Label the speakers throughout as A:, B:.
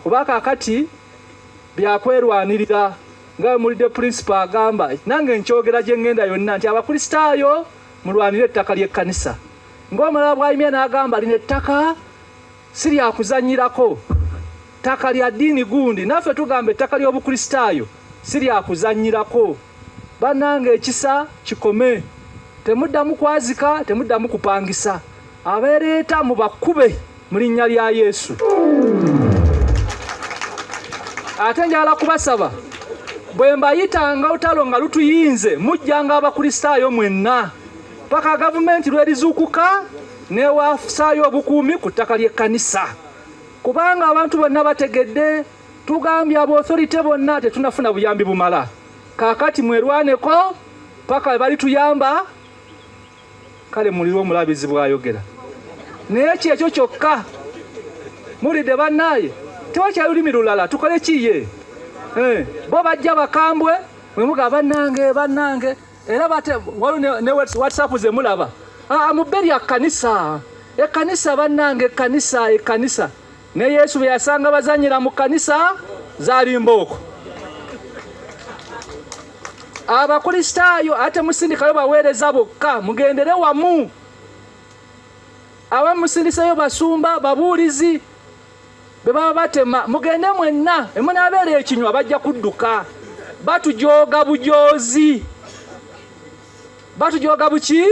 A: kuba kakati byakwerwanirira nga mulide principal agamba nange nkyogera gye ngenda yonna nti abakulisitaayo mulwanire ettaka ly'ekkanisa. Ng'omulala bw'ayimye n'agamba lino ettaka si lyakuzannyirako, ttaka lya ddiini gundi. Naffe tugamba ettaka ly'obukulisitaayo si lyakuzannyirako. Bannange ekisa kikome, temuddamu kwazika, temuddamu kupangisa. Abeereeta mubakube mu linnya lya Yesu. Ate njagala kubasaba bwe mbayitanga olutalo nga lutuyinze mujjanga abakulisitaayo mwenna paka gavumenti lwerizuukuka newafusaayo obukuumi ku ttaka ly'ekkanisa. Kubanga abantu bonna bategedde tugambye abauthority bonna tetunafuna buyambi bumala. Kaakati mwerwaneko paka balituyamba. Kale muliro Omulabirizi bw'ayogera. Naye ekyo kyokka mulide bannaye tewakyali lulimi lulala tukole kiye. Bo bajja bakambwe mwe muga bannange era bate waliwo ne WhatsApp ze mulaba muberi akkanisa ekkanisa bannange ekkanisa ne Yesu bwe yasanga bazanyira mu kkanisa zalimbooko. Abakulisitaayo ate musindikayo baweereza bokka mugendere wamu. Abamusindisayo basumba babuulizi beba batema mugende mwenna emunaabeera ekinywa bajja kudduka. Batujooga bujoozi. Batujooga buki?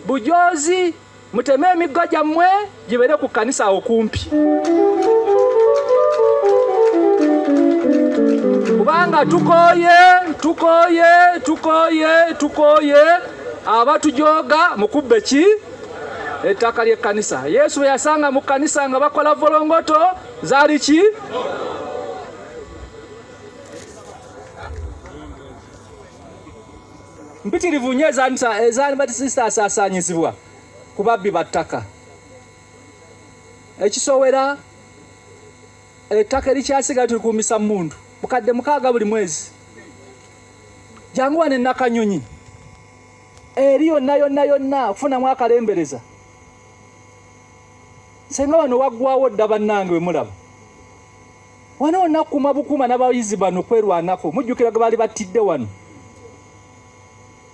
A: Bujoozi. Muteme emiggo gyammwe gibeere ku kkanisa okumpi. Kubanga tukooye abatujooga mukubbe ki? Ettaka ly'ekkanisa. Yesu yasanga mu kkanisa nga bakola volongoto zaali ki? Mpitirivu nnyo ezaani batisista asaasaanyizibwa ku babbi ba ttaka. Ekisowera ettaka erikyasiga tulikuumisa mmundu mukadde 6 buli mwezi. Jangu wane Nakanyonyi eri yonna kufunamu akalembereza. Senga wano waggwawo dda bannange we mulaba. Wano onakuma bukuma n'abayizi bano kwerwanako mujjukira ge baali battidde wano.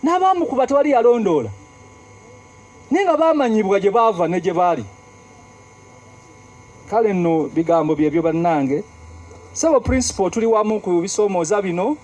A: N'abaamukuba tewali yalondoola. Naye nga baamanyibwa gye baava ne gye baali. Kale nno bigambo byebyo bannange. Sebo principal tuli wamu ku bisoomooza bino.